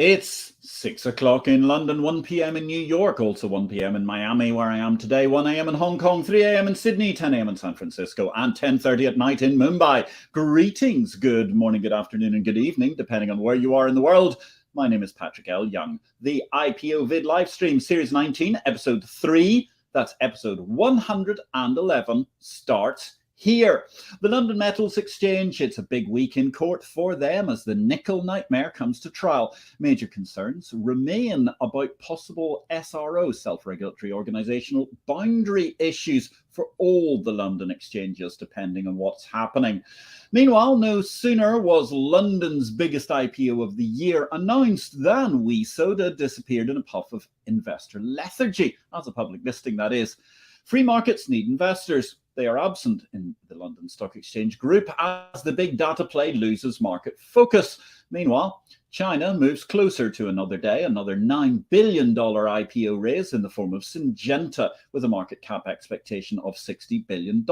It's 6 o'clock in London, 1 p.m. in New York, also 1 p.m. in Miami, where I am today, 1 a.m. in Hong Kong, 3 a.m. in Sydney, 10 a.m. in San Francisco, and 10:30 at night in Mumbai. Greetings, good morning, good afternoon, and good evening, depending on where you are in the world. My name is Patrick L. Young. The IPO-VID live stream, Series 19, Episode 3, that's Episode 111, starts here. The London Metals Exchange, it's a big week in court for them as the nickel nightmare comes to trial. Major concerns remain about possible SRO, self-regulatory organisational boundary issues for all the London exchanges, depending on what's happening. Meanwhile, no sooner was London's biggest IPO of the year announced than Wee Soda disappeared in a puff of investor lethargy, as a public listing that is. Free markets need investors. They are absent in the London Stock Exchange Group as the big data play loses market focus. Meanwhile, China moves closer to another day, another $9 billion IPO raise in the form of Syngenta, with a market cap expectation of $60 billion.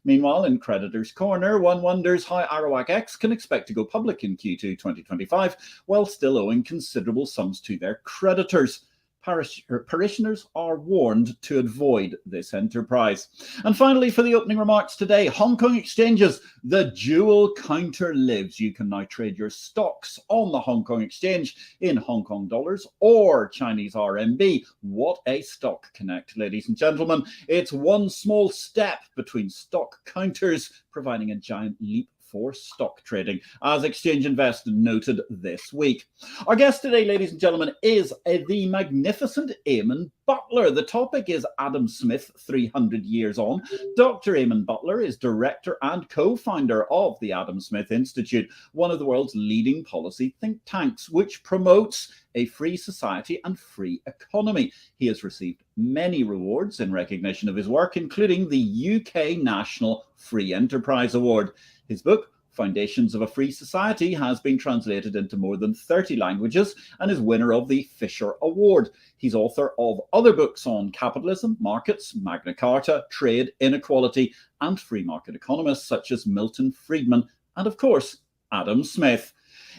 Meanwhile, in Creditors' Corner, one wonders how Arawak X can expect to go public in Q2 2025 while still owing considerable sums to their creditors. Parishioners are warned to avoid this enterprise. And finally, for the opening remarks today, Hong Kong exchanges, the dual counter lives. You can now trade your stocks on the Hong Kong exchange in Hong Kong dollars or Chinese RMB. What a stock connect, ladies and gentlemen. It's one small step between stock counters, providing a giant leap for stock trading, as Exchange Invest noted this week. Our guest today, ladies and gentlemen, is the magnificent Eamonn Butler. The topic is Adam Smith, 300 years on. Dr. Eamonn Butler is director and co-founder of the Adam Smith Institute, one of the world's leading policy think tanks, which promotes a free society and free economy. He has received many rewards in recognition of his work, including the UK National Free Enterprise Award. His book, Foundations of a Free Society, has been translated into more than 30 languages and is winner of the Fisher Award. He's author of other books on capitalism, markets, Magna Carta, trade, inequality, and free market economists such as Milton Friedman and, of course, Adam Smith.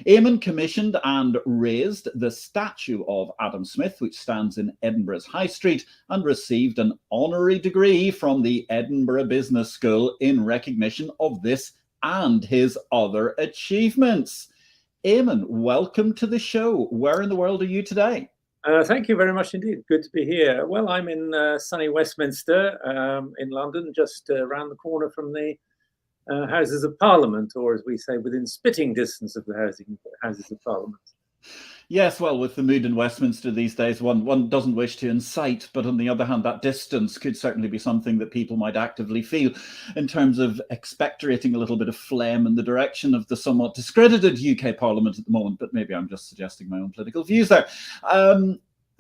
Eamonn commissioned and raised the statue of Adam Smith, which stands in Edinburgh's High Street, and received an honorary degree from the Edinburgh Business School in recognition of this and his other achievements. Eamonn, welcome to the show. Where in the world are you today? Thank you very much indeed. Good to be here. Well, I'm in sunny Westminster in London, just around the corner from the Houses of Parliament, or as we say, within spitting distance of the Houses of Parliament. Yes, well, with the mood in Westminster these days, one doesn't wish to incite, but on the other hand, that distance could certainly be something that people might actively feel in terms of expectorating a little bit of phlegm in the direction of the somewhat discredited UK Parliament at the moment, but maybe I'm just suggesting my own political views there.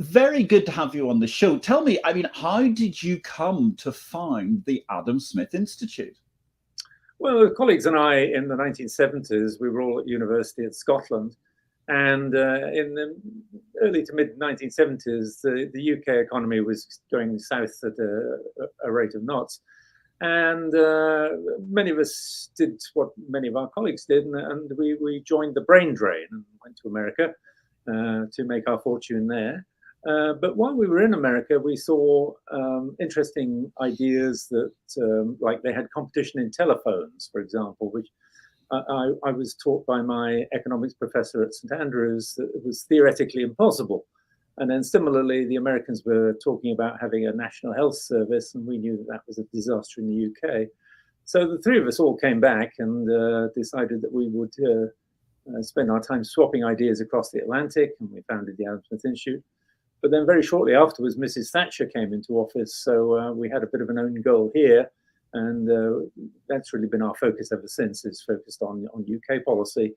Very good to have you on the show. Tell me, how did you come to found the Adam Smith Institute? Well, colleagues and I in the 1970s, we were all at university at Scotland. And in the early to mid 1970s, the UK economy was going south at a rate of knots. And many of us did what many of our colleagues did, and we joined the brain drain and went to America to make our fortune there. But while we were in America, we saw interesting ideas that, like they had competition in telephones, for example, which I was taught by my economics professor at St. Andrews that it was theoretically impossible. And then similarly, the Americans were talking about having a national health service, and we knew that that was a disaster in the UK. So the three of us all came back and decided that we would spend our time swapping ideas across the Atlantic, and we founded the Adam Smith Institute. But then very shortly afterwards, Mrs. Thatcher came into office, so we had a bit of an own goal here. And that's really been our focus ever since, is focused on UK policy,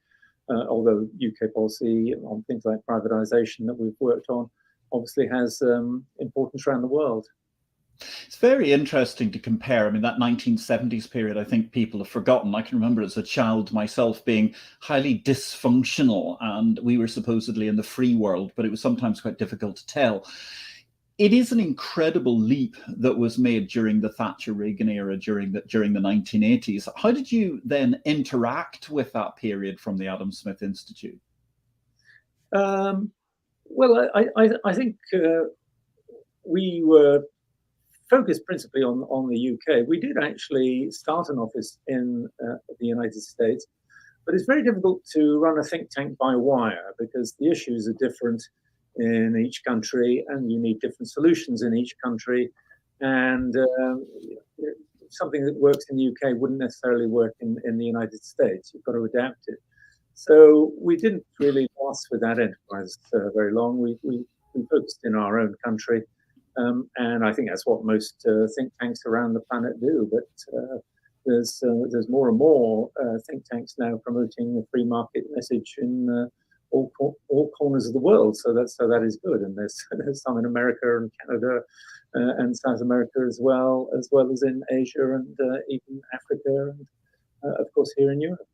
although UK policy on things like privatization that we've worked on obviously has importance around the world. It's very interesting to compare. That 1970s period, I think people have forgotten. I can remember as a child myself being highly dysfunctional, and we were supposedly in the free world, but it was sometimes quite difficult to tell. It is an incredible leap that was made during the Thatcher-Reagan era, during the 1980s. How did you then interact with that period from the Adam Smith Institute? Well, I think we were focused principally on the UK. We did actually start an office in the United States, but it's very difficult to run a think tank by wire because the issues are different in each country and you need different solutions in each country. And something that works in the UK wouldn't necessarily work in the United States. You've got to adapt it. So we didn't really last with that enterprise very long. We focused in our own country. And I think that's what most think tanks around the planet do. But there's more and more think tanks now promoting the free market message in all corners of the world. So that is good. And there's some in America and Canada and South America as well as in Asia and even Africa and of course here in Europe.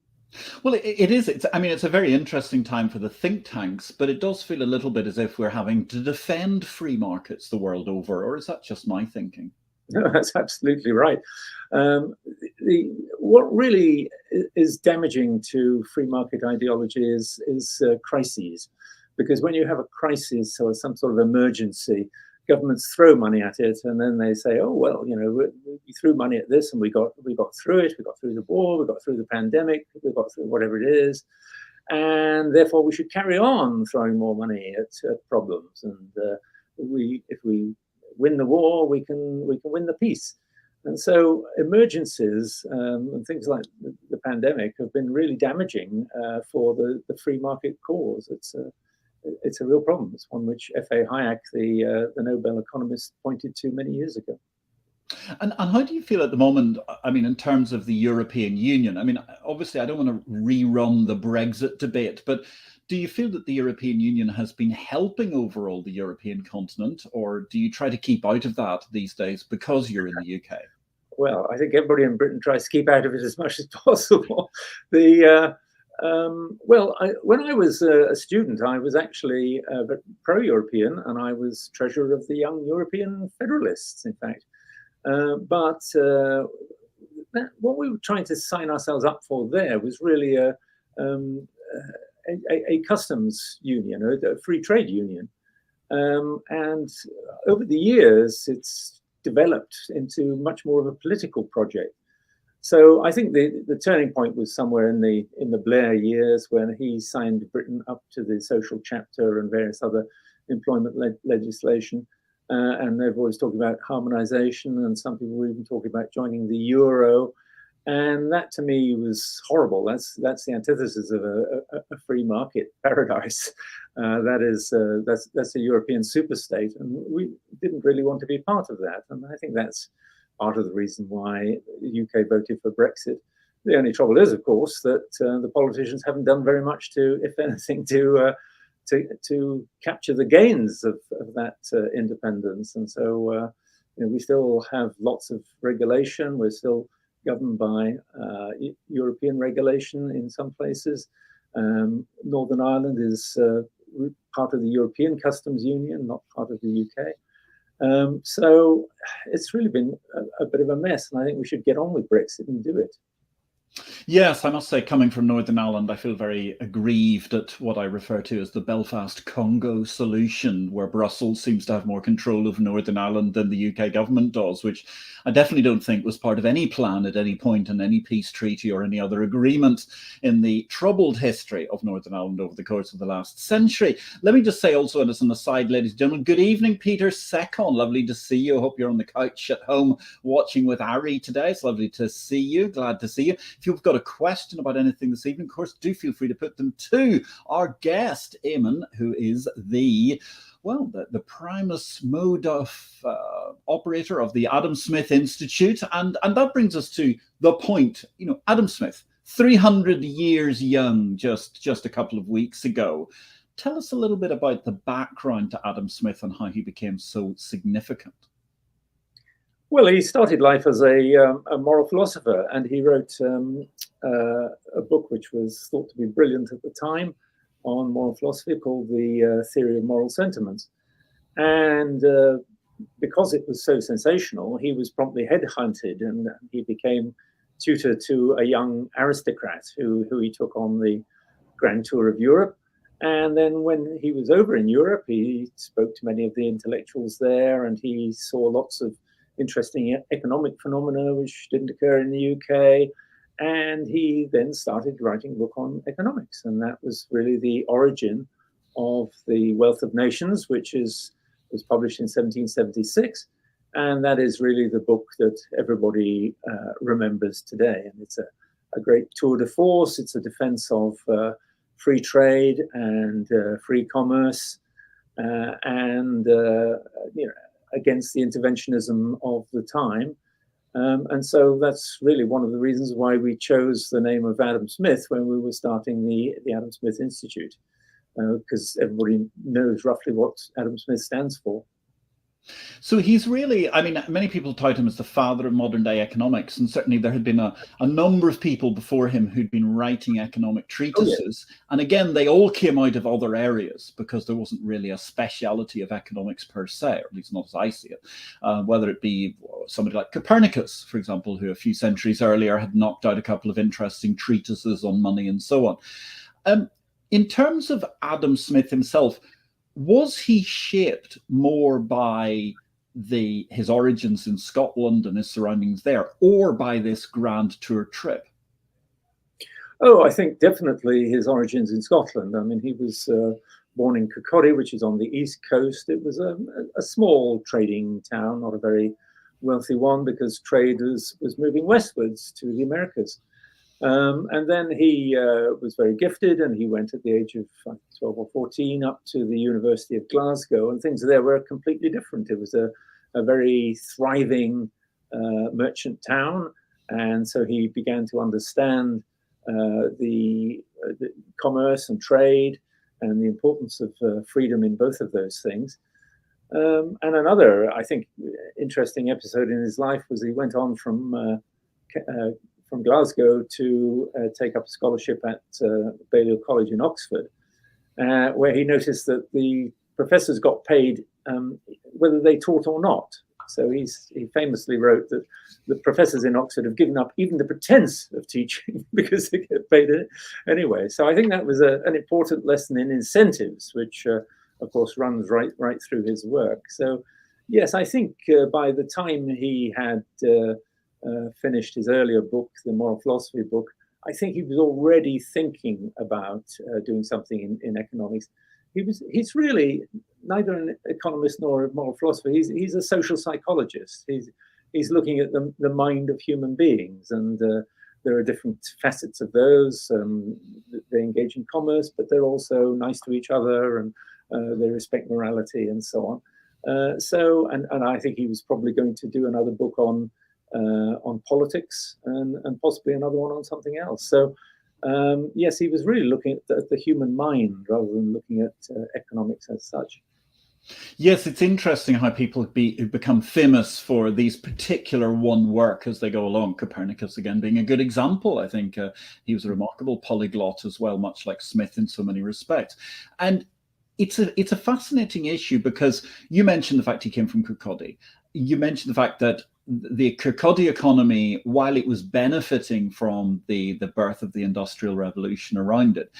Well, it is. I mean, it's a very interesting time for the think tanks, but it does feel a little bit as if we're having to defend free markets the world over, or is that just my thinking? No, that's absolutely right. What really is damaging to free market ideology is crises, because when you have a crisis or some sort of emergency, governments throw money at it, and then they say, "Oh well, we threw money at this, and we got through it. We got through the war. We got through the pandemic. We got through whatever it is, and therefore we should carry on throwing more money at problems. And if we win the war, we can win the peace." And so emergencies and things like the pandemic have been really damaging for the free market cause. It's a real problem. It's one which F.A. Hayek, the Nobel economist, pointed to many years ago. And how do you feel at the moment, I mean, in terms of the European Union? I mean, obviously, I don't want to rerun the Brexit debate, but do you feel that the European Union has been helping overall the European continent, or do you try to keep out of that these days because you're in the UK? Well, I think everybody in Britain tries to keep out of it as much as possible. When I was a student, I was actually pro-European, and I was treasurer of the Young European Federalists, in fact. But what we were trying to sign ourselves up for there was really a customs union, a free trade union. And over the years, it's developed into much more of a political project. So I think the turning point was somewhere in the Blair years when he signed Britain up to the social chapter and various other employment legislation. And they've always talked about harmonization, and some people were even talking about joining the euro. And that to me was horrible. That's the antithesis of a free market paradise. That's a European superstate, and we didn't really want to be part of that. And I think that's part of the reason why the UK voted for Brexit. The only trouble is, of course, that the politicians haven't done very much to, if anything, to capture the gains of that independence. And so we still have lots of regulation. We're still governed by European regulation in some places. Northern Ireland is part of the European Customs Union, not part of the UK. So it's really been a bit of a mess, and I think we should get on with Brexit and do it. Yes, I must say, coming from Northern Ireland, I feel very aggrieved at what I refer to as the Belfast-Congo solution, where Brussels seems to have more control of Northern Ireland than the UK government does, which I definitely don't think was part of any plan at any point in any peace treaty or any other agreement in the troubled history of Northern Ireland over the course of the last century. Let me just say also, and as an aside, ladies and gentlemen, good evening, Peter Secon. Lovely to see you. I hope you're on the couch at home watching with Ari today. It's lovely to see you. Glad to see you. If you've got a question about anything this evening, of course, do feel free to put them to our guest, Eamonn, who is the primus modus operator of the Adam Smith Institute. And that brings us to the point, Adam Smith, 300 years young, just a couple of weeks ago. Tell us a little bit about the background to Adam Smith and how he became so significant. Well, he started life as a moral philosopher, and he wrote a book which was thought to be brilliant at the time on moral philosophy called The Theory of Moral Sentiments. And because it was so sensational, he was promptly headhunted, and he became tutor to a young aristocrat who he took on the grand tour of Europe. And then when he was over in Europe, he spoke to many of the intellectuals there, and he saw lots of interesting economic phenomena which didn't occur in the UK. And he then started writing a book on economics. And that was really the origin of The Wealth of Nations, which was published in 1776. And that is really the book that everybody remembers today. And it's a great tour de force. It's a defense of free trade and free commerce, and against the interventionism of the time. And so that's really one of the reasons why we chose the name of Adam Smith when we were starting the Adam Smith Institute, because everybody knows roughly what Adam Smith stands for. So he's really, I mean, many people tout him as the father of modern day economics, and certainly there had been a number of people before him who'd been writing economic treatises. Oh, yeah. And again, they all came out of other areas because there wasn't really a speciality of economics per se, or at least not as I see it. Whether it be somebody like Copernicus, for example, who a few centuries earlier had knocked out a couple of interesting treatises on money and so on. In terms of Adam Smith himself, was he shaped more by his origins in Scotland and his surroundings there, or by this grand tour trip? Oh, I think definitely his origins in Scotland. I mean, he was born in Kirkcaldy, which is on the east coast. It was a small trading town, not a very wealthy one, because trade was moving westwards to the Americas. And then he was very gifted, and he went at the age of 12 or 14 up to the University of Glasgow, and things there were completely different. It was a very thriving merchant town, and so he began to understand the commerce and trade and the importance of freedom in both of those things. And another, I think, interesting episode in his life was he went on from Glasgow to take up a scholarship at Balliol College in Oxford, where he noticed that the professors got paid whether they taught or not. So he famously wrote that the professors in Oxford have given up even the pretense of teaching because they get paid anyway. So I think that was an important lesson in incentives, which of course runs right through his work. So yes, I think by the time he had finished his earlier book, the moral philosophy book, I think he was already thinking about doing something in economics. He's really neither an economist nor a moral philosopher. He's a social psychologist. He's looking at the mind of human beings, and there are different facets of those. They engage in commerce, but they're also nice to each other, and they respect morality and so on. And I think he was probably going to do another book on politics and possibly another one on something else. So yes, he was really looking at the human mind rather than looking at economics as such. Yes, it's interesting how people become famous for these particular one work as they go along. Copernicus, again, being a good example. I think he was a remarkable polyglot as well, much like Smith in so many respects. And it's a fascinating issue because you mentioned the fact he came from Kirkcaldy. You mentioned the fact that the Kirkcaldy economy, while it was benefiting from the birth of the Industrial Revolution around it,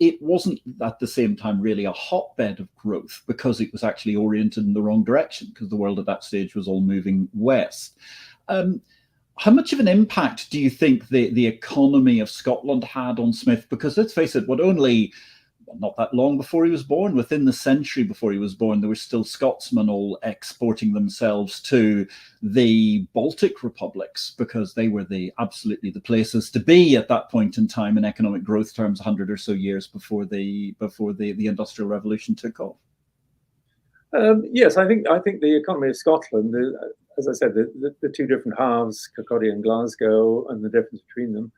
it wasn't at the same time really a hotbed of growth because it was actually oriented in the wrong direction because the world at that stage was all moving west. How much of an impact do you think the economy of Scotland had on Smith? Because let's face it, not that long before he was born, within the century before he was born, there were still Scotsmen all exporting themselves to the Baltic republics because they were absolutely the places to be at that point in time in economic growth terms, 100 or so years before the Industrial Revolution took off. Yes, I think the economy of Scotland, as I said, the two different halves, Kirkcaldy and Glasgow, and the difference between them,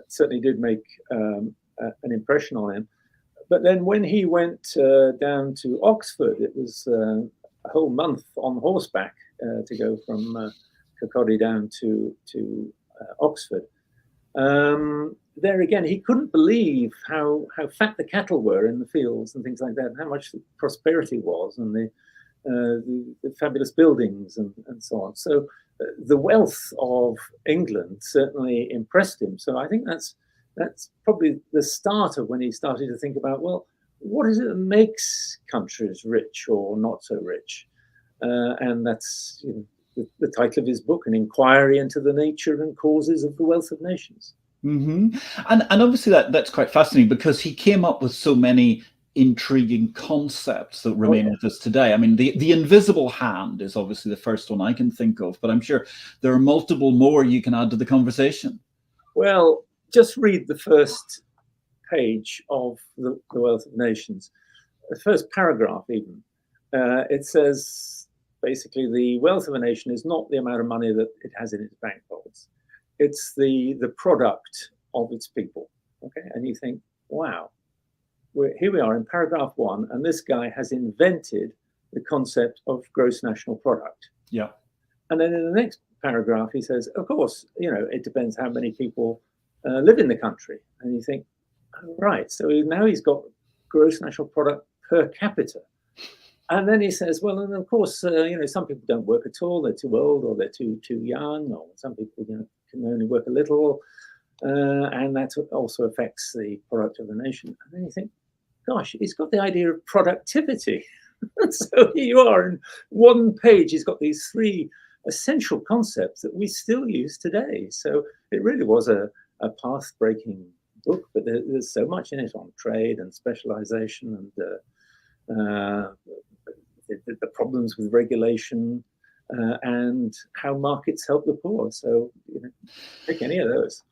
certainly did make an impression on him. But then when he went down to Oxford, it was a whole month on horseback to go from Kirkcaldy down to Oxford. There again, he couldn't believe how fat the cattle were in the fields and things like that, and how much the prosperity was, and the fabulous buildings and so on. So the wealth of England certainly impressed him. So I think that's probably the start of when he started to think about, well, what is it that makes countries rich or not so rich? And that's the title of his book, An Inquiry into the Nature and Causes of the Wealth of Nations. Mm-hmm. And obviously that's quite fascinating, because he came up with so many intriguing concepts that remain with us today. I mean, the invisible hand is obviously the first one I can think of, but I'm sure there are multiple more you can add to the conversation. Well, just read the first page of the Wealth of Nations, the first paragraph even. It says, basically, the wealth of a nation is not the amount of money that it has in its bank vaults. It's the product of its people. Okay, and you think, wow, here we are in paragraph 1, and this guy has invented the concept of gross national product. Yeah. And then in the next paragraph, he says, of course, it depends how many people live in the country. And you think, oh, right, so now he's got gross national product per capita. And then he says, well, and of course, some people don't work at all. They're too old, or they're too young, or some people can only work a little. And that also affects the product of the nation. And then you think, gosh, he's got the idea of productivity. So here you are in one page. He's got these 3 essential concepts that we still use today. So it really was a path-breaking book, but there's so much in it on trade and specialization and the problems with regulation and how markets help the poor. So pick any of those.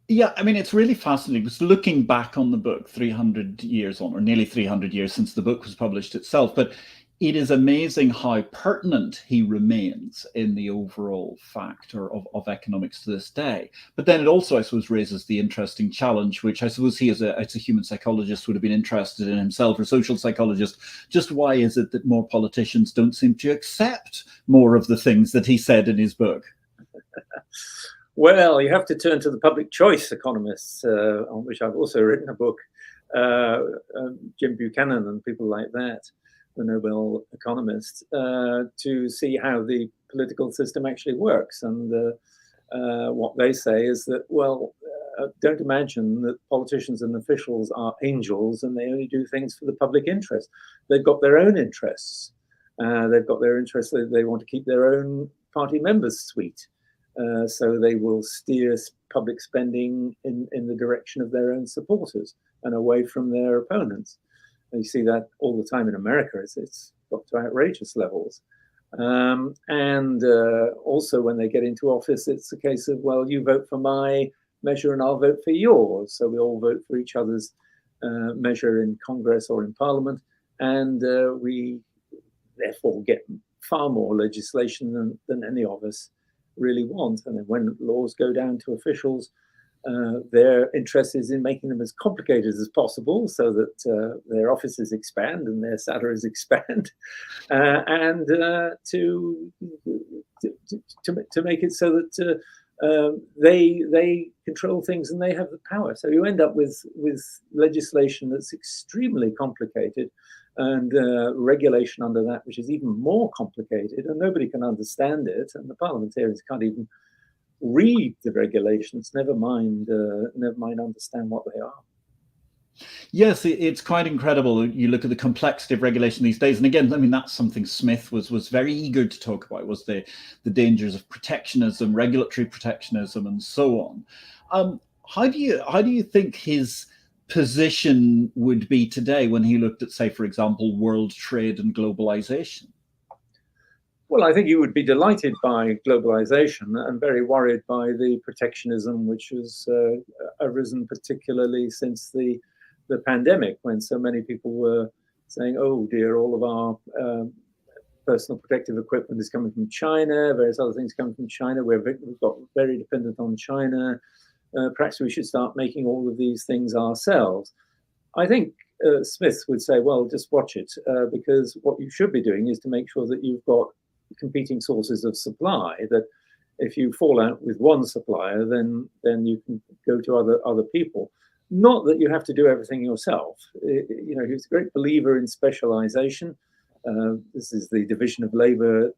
Yeah, I mean, it's really fascinating, because looking back on the book 300 years on, or nearly 300 years since the book was published itself, but it is amazing how pertinent he remains in the overall factor of economics to this day. But then it also, I suppose, raises the interesting challenge, which I suppose he as a human psychologist would have been interested in himself, or social psychologist. Just why is it that more politicians don't seem to accept more of the things that he said in his book? Well, you have to turn to the public choice economists, on which I've also written a book, Jim Buchanan and people like that, the Nobel economists, to see how the political system actually works. And what they say is that, well, don't imagine that politicians and officials are angels and they only do things for the public interest. They've got their own interests. They've got their interests that they want to keep their own party members sweet. So they will steer public spending in the direction of their own supporters and away from their opponents. And you see that all the time in America. It's got to outrageous levels. And also when they get into office, it's a case of, well, you vote for my measure and I'll vote for yours. So we all vote for each other's measure in Congress or in Parliament. And we therefore get far more legislation than any of us really want. And then when laws go down to officials, their interest is in making them as complicated as possible so that their offices expand and their salaries expand, and to make it so that they control things and they have the power. So you end up with legislation that's extremely complicated, and regulation under that, which is even more complicated, and nobody can understand it, and the parliamentarians can't even read the regulations, never mind understand what they are. Yes, it's quite incredible. You look at the complexity of regulation these days, and again, I mean, that's something Smith was very eager to talk about, was the dangers of protectionism, regulatory protectionism, and so on. How do you think his position would be today when he looked at, say, for example, world trade and globalization? Well, I think he would be delighted by globalization and very worried by the protectionism which has arisen, particularly since the pandemic, when so many people were saying, oh dear, all of our personal protective equipment is coming from China, various other things coming from China. We've got very dependent on China. Perhaps we should start making all of these things ourselves. I think Smith would say, well, just watch it, because what you should be doing is to make sure that you've got competing sources of supply, that if you fall out with one supplier, then you can go to other people. Not that you have to do everything yourself. He's a great believer in specialization. This is the division of labor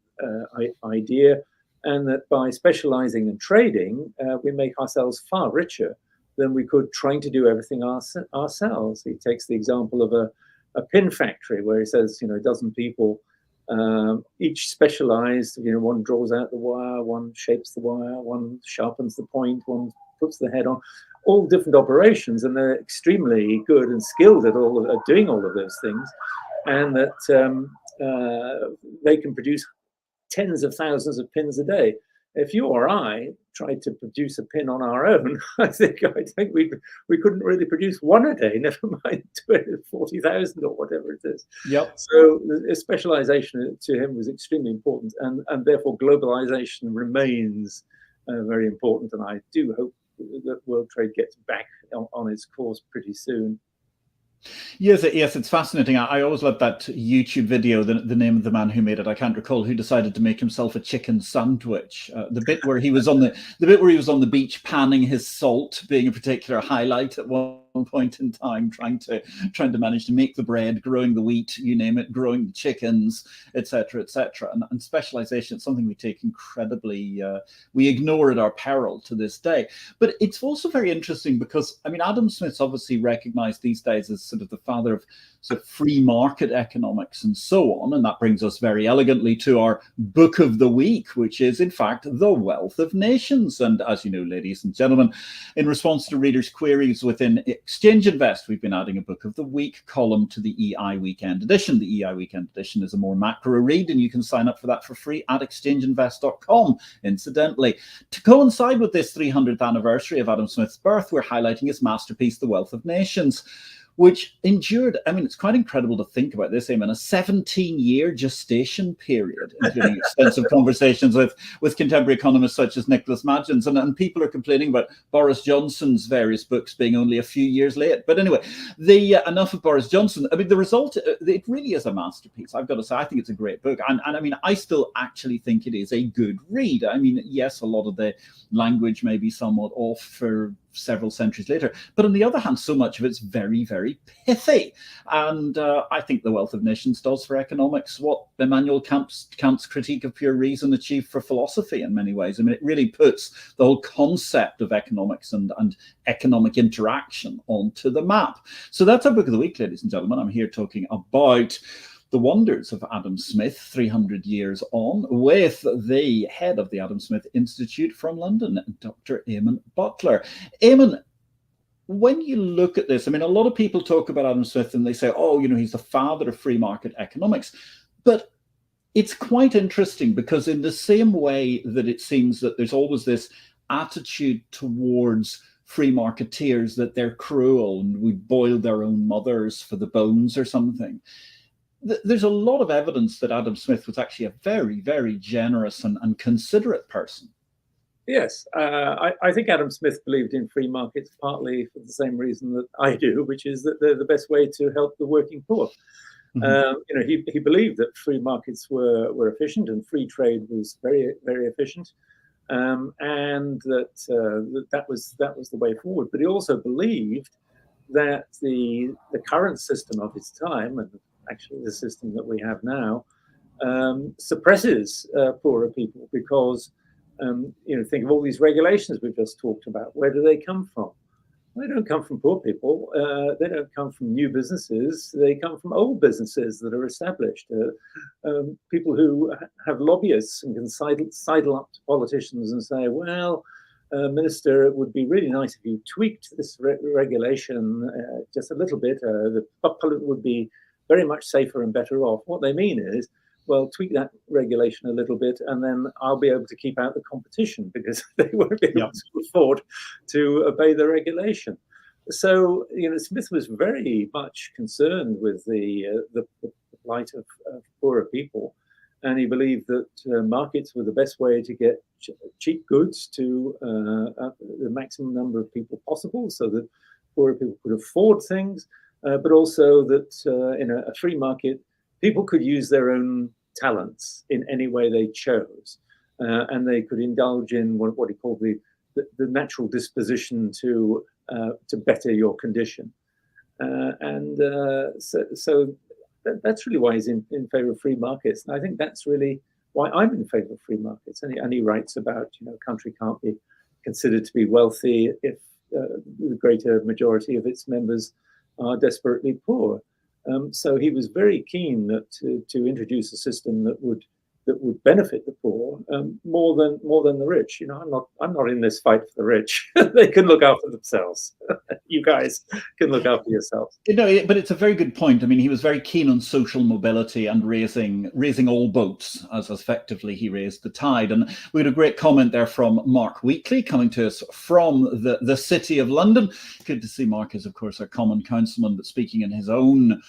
idea, and that by specializing and trading, we make ourselves far richer than we could trying to do everything ourselves. He takes the example of a pin factory where he says, a dozen people, each specialized, one draws out the wire, one shapes the wire, one sharpens the point, one puts the head on, all different operations, and they're extremely good and skilled at doing all of those things, and that they can produce tens of thousands of pins a day. If you or I tried to produce a pin on our own, I think we couldn't really produce one a day, never mind 40,000 or whatever it is. Yep. So specialization to him was extremely important, and therefore globalization remains very important. And I do hope that world trade gets back on its course pretty soon. Yes, it's fascinating. I always love that YouTube video. The name of the man who made it, I can't recall, who decided to make himself a chicken sandwich. The bit where he was on the beach panning his salt being a particular highlight at one point in time, trying to manage to make the bread, growing the wheat, you name it, growing the chickens, etc., etc. And specialization is something we take incredibly, we ignore at our peril to this day. But it's also very interesting because, I mean, Adam Smith's obviously recognized these days as sort of the father of sort of free market economics and so on. And that brings us very elegantly to our book of the week, which is in fact The Wealth of Nations. And as you know, ladies and gentlemen, in response to readers' queries within Exchange Invest, we've been adding a book of the week column to the EI Weekend Edition. The EI Weekend Edition is a more macro read, and you can sign up for that for free at exchangeinvest.com. Incidentally, to coincide with this 300th anniversary of Adam Smith's birth, we're highlighting his masterpiece, The Wealth of Nations, which endured, I mean, it's quite incredible to think about this, Eamonn, a 17-year gestation period, including extensive conversations with contemporary economists such as Nicholas Madgens. And people are complaining about Boris Johnson's various books being only a few years late. But anyway, enough of Boris Johnson. I mean, the result, it really is a masterpiece. I've got to say, I think it's a great book. And I mean, I still actually think it is a good read. I mean, yes, a lot of the language may be somewhat off for several centuries later, but on the other hand, so much of it's very, very pithy. And I think The Wealth of Nations does for economics what Immanuel Kant's critique of pure reason achieved for philosophy in many ways. I mean, it really puts the whole concept of economics and economic interaction onto the map. So that's our book of the week, ladies and gentlemen. I'm here talking about the wonders of Adam Smith 300 years on with the head of the Adam Smith Institute from London, Dr. Eamonn Butler. Eamonn, when you look at this, I mean, a lot of people talk about Adam Smith and they say, oh, he's the father of free market economics. But it's quite interesting because in the same way that it seems that there's always this attitude towards free marketeers that they're cruel and we boil their own mothers for the bones or something, there's a lot of evidence that Adam Smith was actually a very, very generous and considerate person. Yes, I think Adam Smith believed in free markets partly for the same reason that I do, which is that they're the best way to help the working poor. Mm-hmm. He believed that free markets were efficient and free trade was very, very efficient, and that was the way forward. But he also believed that the current system of his time, and actually the system that we have now, suppresses poorer people because, think of all these regulations we've just talked about. Where do they come from? They don't come from poor people. They don't come from new businesses. They come from old businesses that are established. People who have lobbyists and can sidle up to politicians and say, well, Minister, it would be really nice if you tweaked this regulation just a little bit. The public would be very much safer and better off. What they mean is, well, tweak that regulation a little bit, and then I'll be able to keep out the competition because they won't be able to afford to obey the regulation. So, Smith was very much concerned with the plight of poorer people, and he believed that markets were the best way to get cheap goods to the maximum number of people possible, so that poorer people could afford things. But also that in a free market, people could use their own talents in any way they chose, and they could indulge in what he called the natural disposition to better your condition. So that's really why he's in favor of free markets, and I think that's really why I'm in favor of free markets. And he writes about a country can't be considered to be wealthy if the greater majority of its members are desperately poor. So he was very keen to introduce a system that would benefit the poor more than the rich. You know, I'm not in this fight for the rich. They can look after themselves. You guys can look after yourselves. You know, but it's a very good point. I mean, he was very keen on social mobility and raising all boats, as effectively he raised the tide. And we had a great comment there from Mark Wheatley, coming to us from the city of London. Good to see Mark is, of course, our common councilman, but speaking in his own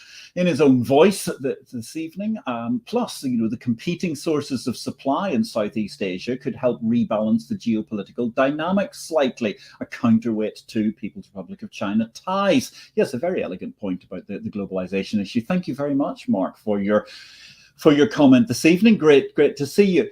voice this evening. Plus, you know, the competing sources of supply in Southeast Asia could help rebalance the geopolitical dynamics slightly, a counterweight to People's Republic of China ties. Yes, a very elegant point about the globalization issue. Thank you very much, Mark, for your comment this evening. Great to see you.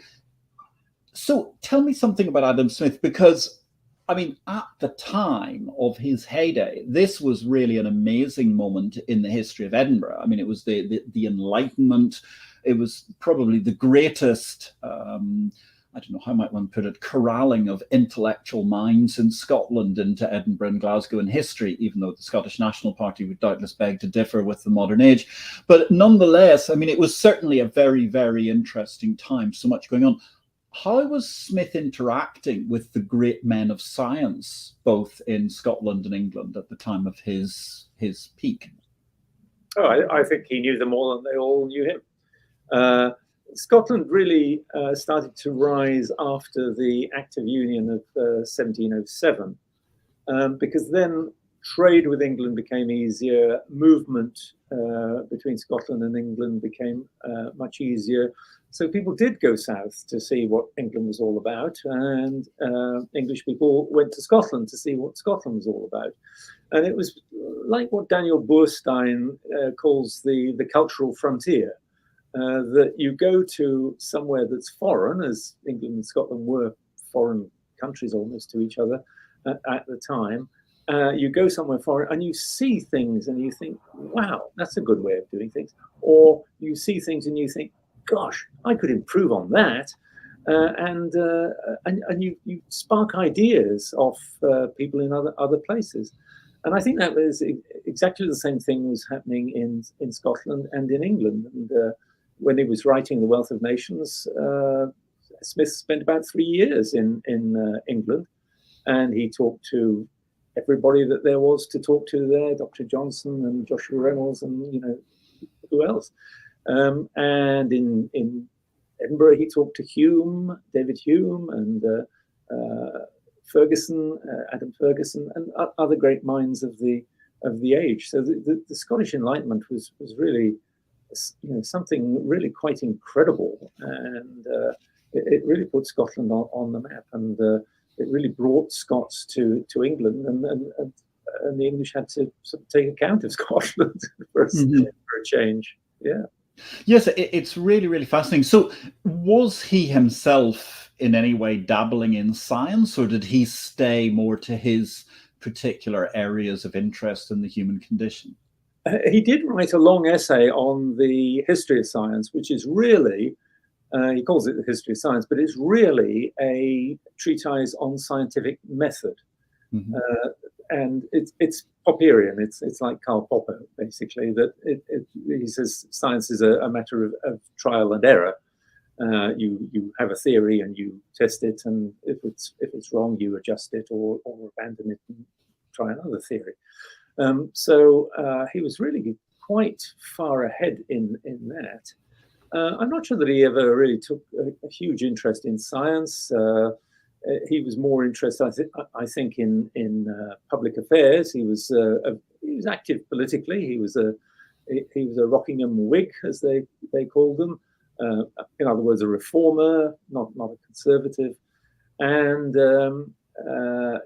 So tell me something about Adam Smith, because I mean, at the time of his heyday, this was really an amazing moment in the history of Edinburgh. I mean, it was the Enlightenment. It was probably the greatest, I don't know, how might one put it, corralling of intellectual minds in Scotland into Edinburgh and Glasgow in history, even though the Scottish National Party would doubtless beg to differ with the modern age. But nonetheless, I mean, it was certainly a very, very interesting time, so much going on. How was Smith interacting with the great men of science, both in Scotland and England, at the time of his peak? Oh, I think he knew them all and they all knew him. Scotland really started to rise after the Act of Union of 1707, because then trade with England became easier, movement between Scotland and England became much easier. So people did go south to see what England was all about, and English people went to Scotland to see what Scotland was all about. And it was like what Daniel Burstein calls the cultural frontier, that you go to somewhere that's foreign, as England and Scotland were foreign countries almost to each other at the time. You go somewhere foreign and you see things and you think, wow, that's a good way of doing things. Or you see things and you think, gosh, I could improve on that. And you spark ideas off people in other places. And I think that was exactly the same thing was happening in Scotland and in England. And when he was writing The Wealth of Nations, Smith spent about 3 years in England, and he talked to everybody that there was to talk to there, Dr. Johnson and Joshua Reynolds and, you know, who else. And in Edinburgh, he talked to Hume, David Hume, and Ferguson, Adam Ferguson, and other great minds of the age. So the Scottish Enlightenment was really, you know, something really quite incredible, and it really put Scotland on the map, and it really brought Scots to England, and the English had to sort of take account of Scotland for a change. Yeah. Yes, it's really, really fascinating. So was he himself in any way dabbling in science, or did he stay more to his particular areas of interest in the human condition? He did write a long essay on the history of science, which is really, he calls it the history of science, but it's really a treatise on scientific method. And it's Popperian. It's like Karl Popper, basically, that he says science is a matter of trial and error. You have a theory and you test it, and if it's wrong, you adjust it or abandon it and try another theory. So he was really quite far ahead in that. I'm not sure that he ever really took a huge interest in science. He was more interested, I think, in public affairs. He was active politically. He was a Rockingham Whig, as they called them. In other words, a reformer, not a conservative, and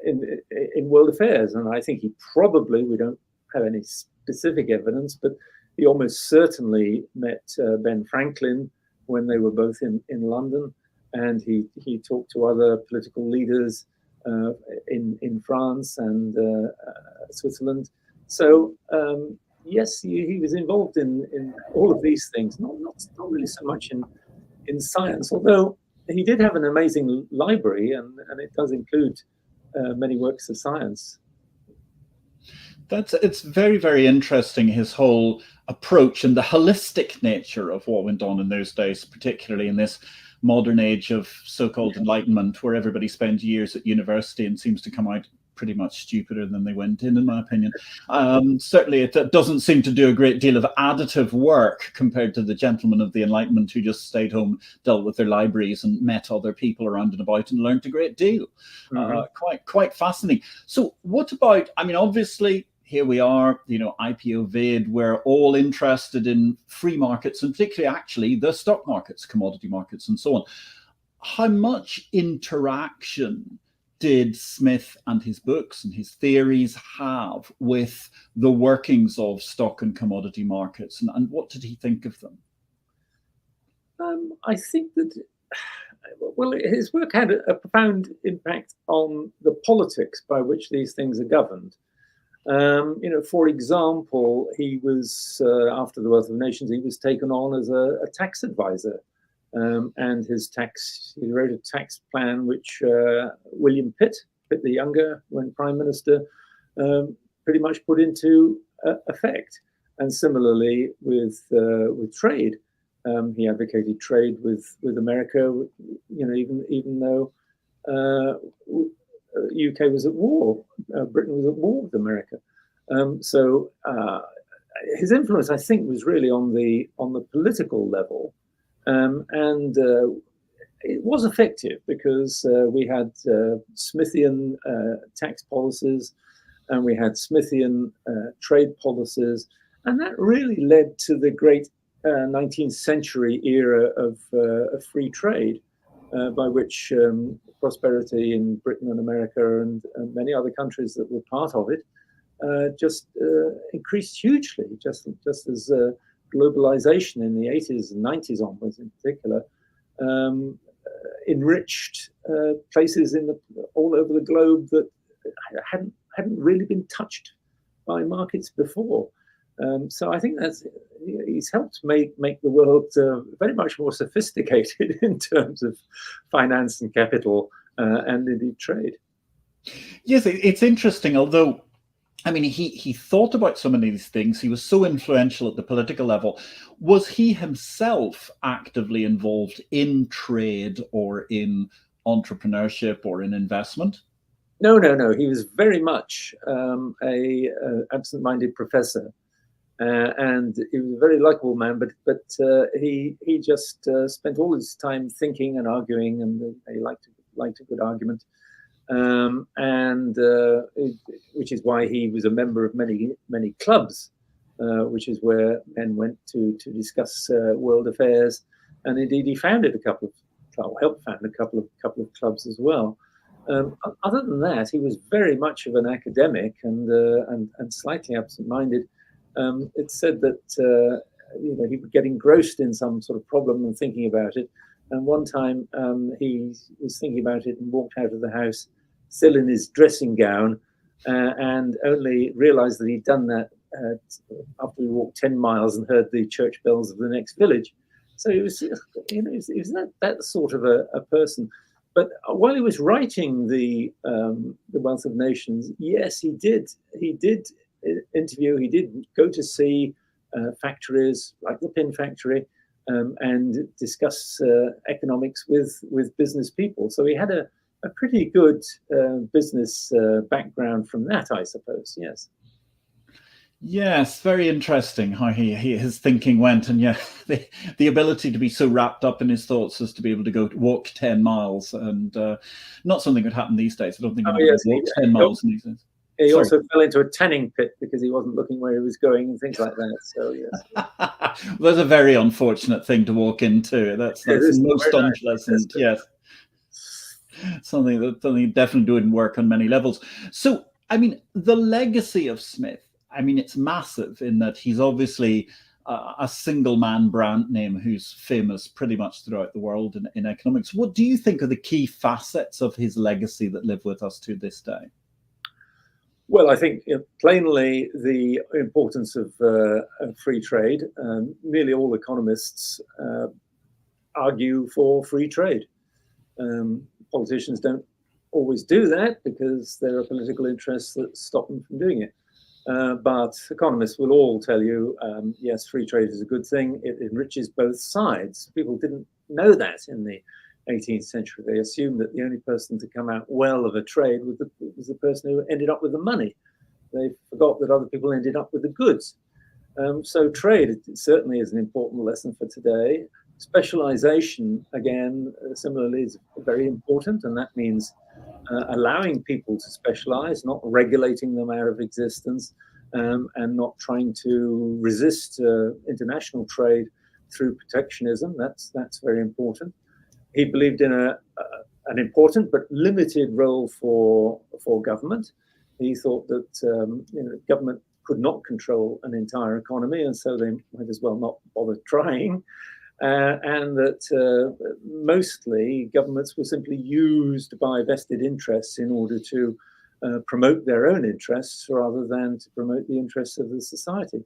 in world affairs. And I think he probably, we don't have any specific evidence, but he almost certainly met Ben Franklin when they were both in London. And he talked to other political leaders in France and Switzerland. So yes, he was involved in all of these things. Not really so much in science, although he did have an amazing library, and it does include many works of science. It's very, very interesting, his whole approach and the holistic nature of what went on in those days, particularly in this modern age of so-called enlightenment, where everybody spends years at university and seems to come out pretty much stupider than they went in my opinion. Certainly it doesn't seem to do a great deal of additive work compared to the gentlemen of the Enlightenment who just stayed home, dealt with their libraries and met other people around and about and learned a great deal. Quite fascinating. So what about, I mean, obviously here we are, IPO-VID, we're all interested in free markets, and particularly actually the stock markets, commodity markets and so on. How much interaction did Smith and his books and his theories have with the workings of stock and commodity markets, and what did he think of them? I think that, well, his work had a profound impact on the politics by which these things are governed. For example, he was, after the Wealth of Nations, he was taken on as a tax advisor. And he wrote a tax plan which William Pitt the Younger, when Prime Minister, pretty much put into effect. And similarly with trade, he advocated trade with America. Even though UK was at war, Britain was at war with America. So his influence, I think, was really on the political level. And it was effective because we had Smithian tax policies, and we had Smithian trade policies, and that really led to the great 19th century era of free trade, by which prosperity in Britain and America and many other countries that were part of it just increased hugely, just as globalization in the 80s and 90s onwards in particular enriched places all over the globe that hadn't really been touched by markets before. So I think he's helped make the world very much more sophisticated in terms of finance and capital and indeed trade. Yes, it's interesting, although I mean, he thought about so many of these things. He was so influential at the political level. Was he himself actively involved in trade or in entrepreneurship or in investment? No. He was very much a absent-minded professor, and he was a very likable man. But he just spent all his time thinking and arguing, and he liked a good argument. Which is why he was a member of many clubs, which is where men went to discuss world affairs, and indeed he helped found a couple of clubs as well. Other than that, he was very much of an academic and slightly absent-minded. It's said that he would get engrossed in some sort of problem and thinking about it. And one time he was thinking about it and walked out of the house still in his dressing gown, and only realized that he'd done that after he walked 10 miles and heard the church bells of the next village. So he was that sort of a person. But while he was writing the Wealth of Nations, yes, he did interview. He did go to see factories like the pin factory, and discuss economics with business people. So he had a pretty good business background from that, I suppose. Yes. Yes, very interesting how his thinking went, and the ability to be so wrapped up in his thoughts as to be able to walk 10 miles, and not something that happen these days. I don't think anybody walks 10 miles these days. He also fell into a tanning pit because he wasn't looking where he was going and things like that. So yes, that's a very unfortunate thing to walk into. That's most unpleasant. Yes. Something that definitely wouldn't work on many levels. So, I mean, the legacy of Smith, I mean, it's massive in that he's obviously a single man brand name who's famous pretty much throughout the world in economics. What do you think are the key facets of his legacy that live with us to this day? Well, I think plainly the importance of free trade. Nearly all economists argue for free trade. Politicians don't always do that because there are political interests that stop them from doing it. But economists will all tell you, yes, free trade is a good thing. It enriches both sides. People didn't know that in the 18th century. They assumed that the only person to come out well of a trade was the person who ended up with the money. They forgot that other people ended up with the goods. So trade certainly is an important lesson for today. Specialization, again, similarly, is very important, and that means allowing people to specialize, not regulating them out of existence, and not trying to resist international trade through protectionism. That's very important. He believed in an important but limited role for government. He thought that government could not control an entire economy, and so they might as well not bother trying. And that mostly governments were simply used by vested interests in order to promote their own interests rather than to promote the interests of the society.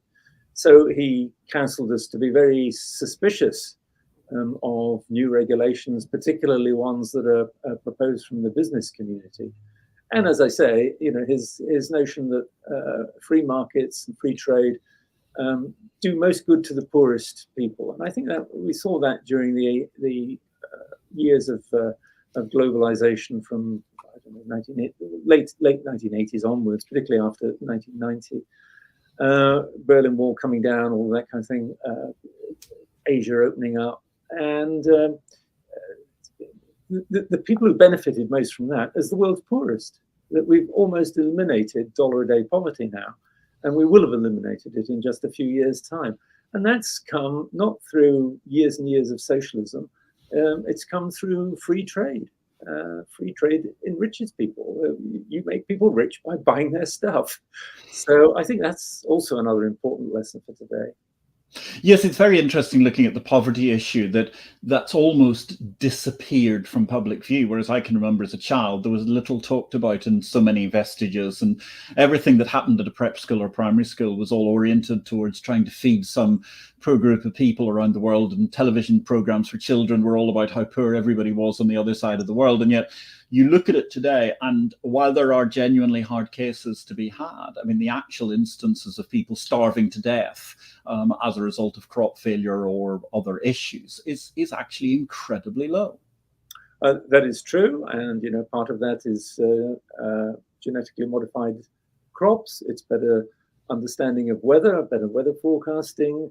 So he counseled us to be very suspicious of new regulations, particularly ones that are proposed from the business community. And as I say, his notion that free markets and free trade do most good to the poorest people. And I think that we saw that during the years of globalization from, I don't know, late 1980s onwards, particularly after 1990. Berlin Wall coming down, all that kind of thing, Asia opening up. And the people who benefited most from that is the world's poorest. That we've almost eliminated dollar-a-day poverty now, and we will have eliminated it in just a few years' time. And that's come not through years and years of socialism, it's come through free trade. Free trade enriches people. You make people rich by buying their stuff. So I think that's also another important lesson for today. Yes, it's very interesting looking at the poverty issue, that's almost disappeared from public view, whereas I can remember as a child, there was little talked about in so many vestiges, and everything that happened at a prep school or primary school was all oriented towards trying to feed some poor group of people around the world, and television programs for children were all about how poor everybody was on the other side of the world. And yet you look at it today, and while there are genuinely hard cases to be had, I mean, the actual instances of people starving to death as a result of crop failure or other issues is actually incredibly low. That is true, and part of that is genetically modified crops. It's better understanding of weather, better weather forecasting,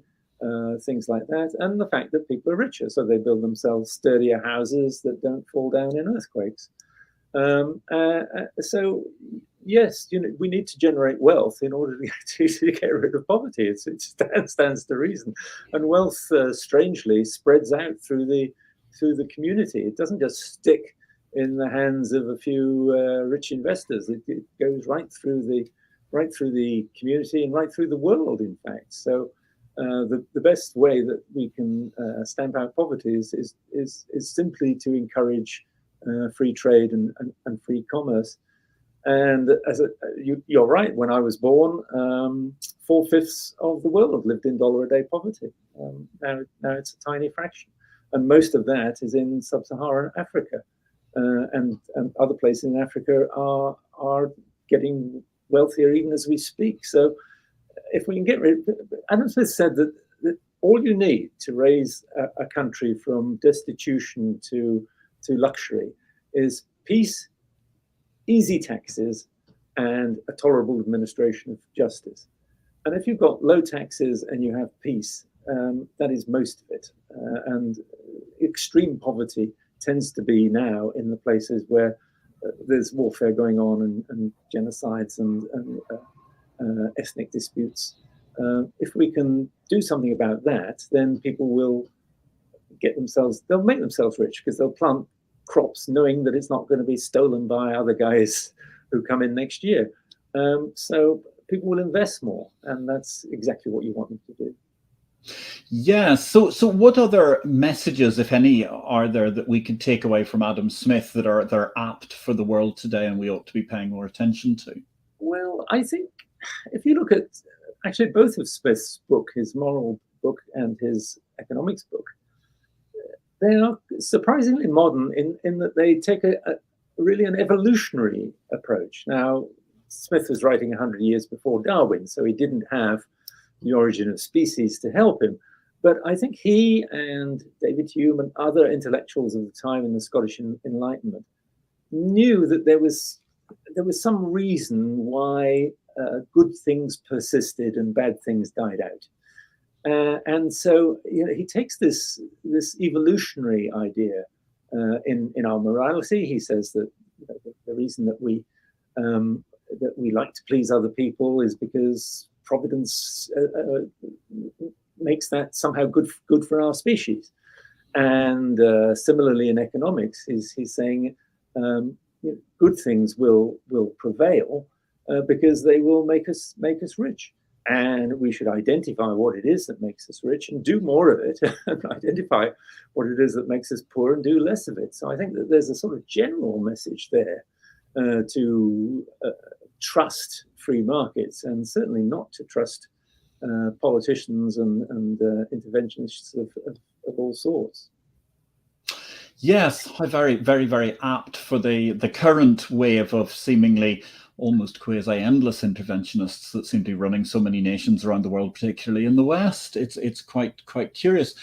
things like that, and the fact that people are richer, so they build themselves sturdier houses that don't fall down in earthquakes. So yes, we need to generate wealth in order to get rid of poverty. It stands to reason, and wealth strangely spreads out through the community. It doesn't just stick in the hands of a few rich investors. It goes right through the community and right through the world, in fact. So the best way that we can stamp out poverty is simply to encourage free trade and free commerce. And you're right, when I was born, 4/5 of the world lived in dollar-a-day poverty. Now it's a tiny fraction. And most of that is in sub-Saharan Africa. And other places in Africa are getting wealthier even as we speak. So if we can get rid of, Adam Smith said that all you need to raise a country from destitution to luxury is peace, easy taxes, and a tolerable administration of justice. And if you've got low taxes and you have peace, that is most of it. And extreme poverty tends to be now in the places where there's warfare going on and genocides and ethnic disputes. If we can do something about that, then people will they'll make themselves rich because they'll plant crops knowing that it's not going to be stolen by other guys who come in next year. So people will invest more, and that's exactly what you want them to do. Yeah. So what other messages, if any, are there that we can take away from Adam Smith that are apt for the world today and we ought to be paying more attention to? Well, I think if you look at actually both of Smith's book, his moral book and his economics book, they are surprisingly modern in that they take really an evolutionary approach. Now, Smith was writing 100 years before Darwin, so he didn't have The Origin of Species to help him. But I think he and David Hume and other intellectuals of the time in the Scottish Enlightenment knew that there was some reason why good things persisted and bad things died out. And so he takes this evolutionary idea in our morality. He says that the reason that we like to please other people is because providence makes that somehow good for our species. And similarly in economics, he's saying good things will prevail because they will make us rich. And we should identify what it is that makes us rich and do more of it, and identify what it is that makes us poor and do less of it. So I think that there's a sort of general message there to trust free markets, and certainly not to trust politicians and interventionists of all sorts. Yes, very, very, very apt for the current wave of seemingly almost quasi-endless interventionists that seem to be running so many nations around the world, particularly in the West. It's quite curious.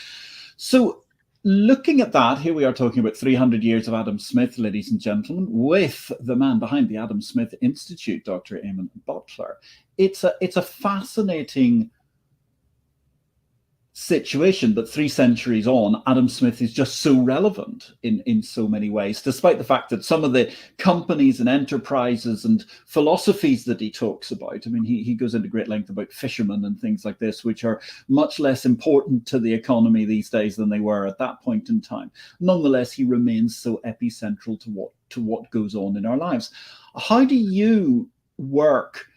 So looking at that, here we are talking about 300 years of Adam Smith, ladies and gentlemen, with the man behind the Adam Smith Institute, Dr. Eamonn Butler. It's a fascinating situation that 3 centuries on, Adam Smith is just so relevant in so many ways, despite the fact that some of the companies and enterprises and philosophies that he talks about, I mean, he goes into great length about fishermen and things like this, which are much less important to the economy these days than they were at that point in time. Nonetheless, he remains so epicentral to what goes on in our lives. How do you work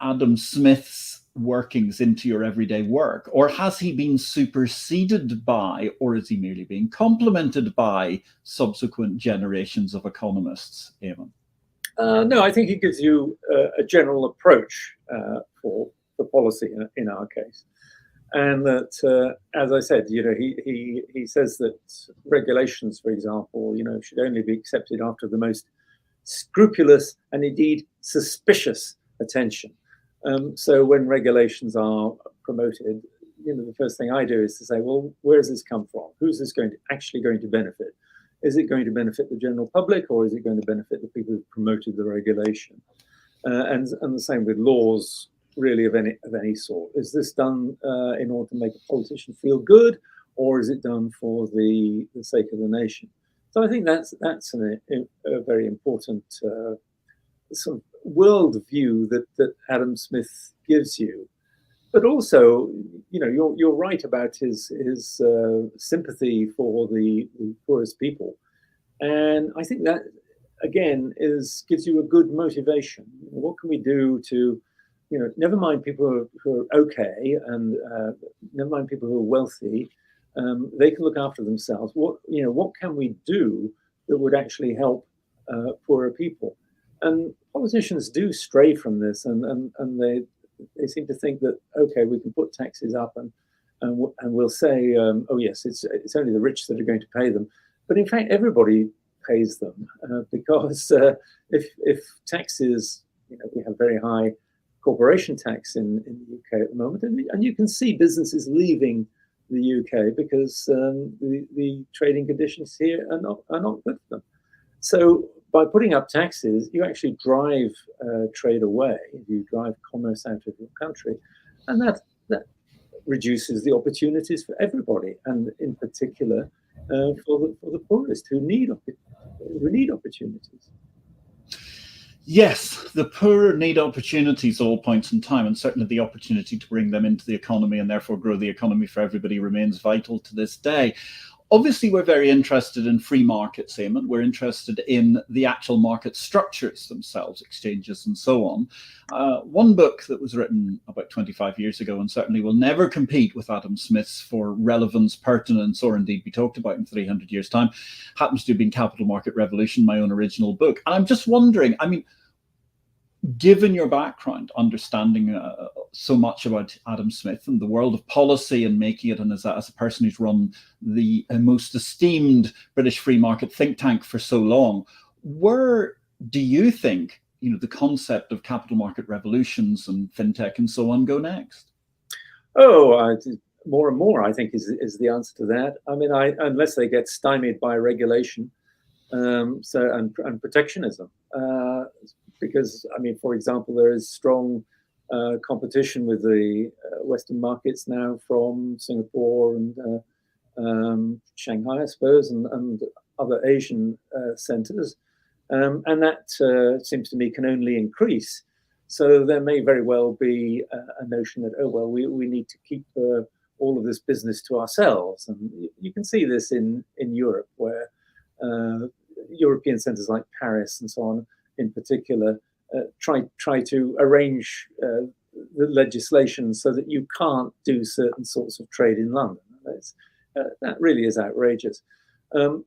Adam Smith's workings into your everyday work? Or has he been superseded by, or is he merely being complemented by subsequent generations of economists, Eamonn? No, I think he gives you a general approach for policy in our case. And that, as I said, he says that regulations, for example, should only be accepted after the most scrupulous and indeed suspicious attention. So when regulations are promoted, the first thing I do is to say, well, where does this come from? Who's this actually going to benefit? Is it going to benefit the general public, or is it going to benefit the people who promoted the regulation? And the same with laws, really, of any sort. Is this done in order to make a politician feel good, or is it done for the sake of the nation? So I think that's a very important sort of world view that Adam Smith gives you. But also, you're right about his sympathy for the poorest people, and I think that again gives you a good motivation. What can we do to, never mind people who are okay, and never mind people who are wealthy, they can look after themselves. What can we do that would actually help poorer people? And politicians do stray from this, and they seem to think that, okay, we can put taxes up and we'll say, oh yes, it's only the rich that are going to pay them. But in fact, everybody pays them because if taxes, we have very high corporation tax in the UK at the moment, and you can see businesses leaving the UK because the trading conditions here are not good for them. So by putting up taxes, you actually drive trade away. You drive commerce out of your country, and that reduces the opportunities for everybody, and in particular for the poorest who need opportunities. Yes, the poor need opportunities at all points in time, and certainly the opportunity to bring them into the economy and therefore grow the economy for everybody remains vital to this day. Obviously, we're very interested in free markets, Eamonn. We're interested in the actual market structures themselves, exchanges and so on. One book that was written about 25 years ago and certainly will never compete with Adam Smith's for relevance, pertinence, or indeed be talked about in 300 years' time, happens to have been Capital Market Revolution, my own original book. And I'm just wondering, I mean, given your background, understanding so much about Adam Smith and the world of policy and making it, and as a person who's run the most esteemed British free market think tank for so long, where do you think the concept of capital market revolutions and fintech and so on go next? Oh, more and more, I think, is the answer to that. I mean, unless they get stymied by regulation, and protectionism, because I mean, for example, there is strong competition with the Western markets now from Singapore and Shanghai, I suppose, and other Asian centers, and that seems to me can only increase. So there may very well be a notion that, oh well, we need to keep all of this business to ourselves, and you can see this in Europe, where European centers like Paris and so on, in particular, try to arrange the legislation so that you can't do certain sorts of trade in London. That really is outrageous.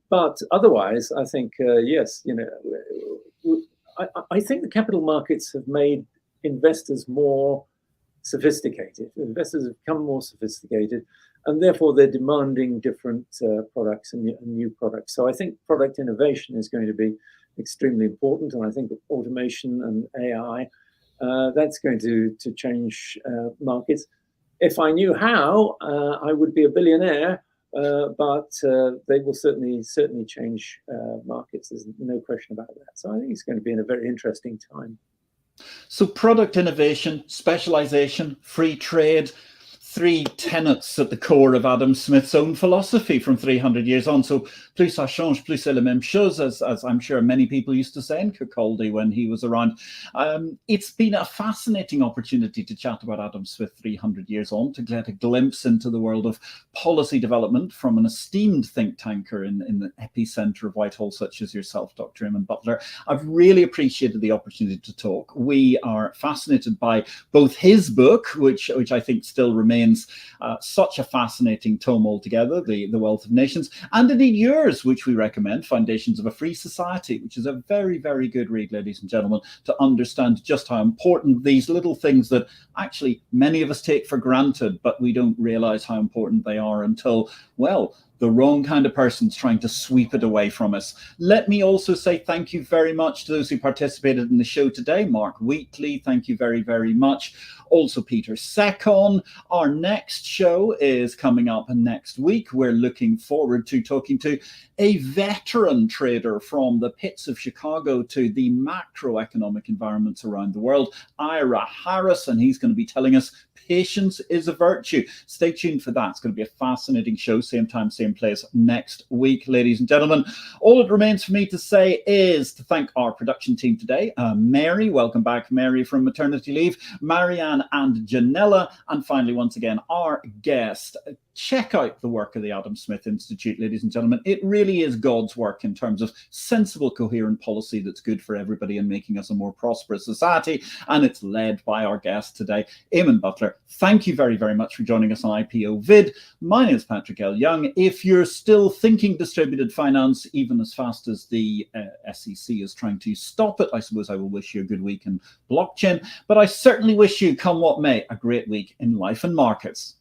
But otherwise, I think yes, I think the capital markets have made investors more sophisticated. Investors have become more sophisticated, and therefore they're demanding different products and new products. So I think product innovation is going to be extremely important, and I think automation and AI, that's going to change markets. If I knew how, I would be a billionaire, but they will certainly change markets. There's no question about that. So I think it's going to be in a very interesting time. So product innovation, specialization, free trade, three tenets at the core of Adam Smith's own philosophy from 300 years on. So plus ça change, plus c'est la même chose, as I'm sure many people used to say in Kirkcaldy when he was around. It's been a fascinating opportunity to chat about Adam Smith 300 years on, to get a glimpse into the world of policy development from an esteemed think tanker in the epicenter of Whitehall, such as yourself, Dr. Eamonn Butler. I've really appreciated the opportunity to talk. We are fascinated by both his book, which I think still remains such a fascinating tome altogether, The Wealth of Nations, and indeed yours, which we recommend, Foundations of a Free Society, which is a very, very good read, ladies and gentlemen, to understand just how important these little things that actually many of us take for granted, but we don't realize how important they are until, well, the wrong kind of person's trying to sweep it away from us. Let me also say thank you very much to those who participated in the show today. Mark Wheatley, thank you very, very much. Also Peter Secon. Our next show is coming up next week. We're looking forward to talking to a veteran trader from the pits of Chicago to the macroeconomic environments around the world, Ira Harris, and he's going to be telling us patience is a virtue. Stay tuned for that. It's going to be a fascinating show. Same time, same place next week, ladies and gentlemen. All it remains for me to say is to thank our production team today. Mary, welcome back, Mary, from maternity leave. Marianne and Janella. And finally, once again, our guest. Check out the work of the Adam Smith Institute, ladies and gentlemen. It really is God's work in terms of sensible, coherent policy that's good for everybody and making us a more prosperous society. And it's led by our guest today, Eamonn Butler. Thank you very, very much for joining us on IPO-VID. My name is Patrick L. Young. If you're still thinking distributed finance, even as fast as the SEC is trying to stop it, I suppose I will wish you a good week in blockchain. But I certainly wish you, come what may, a great week in life and markets.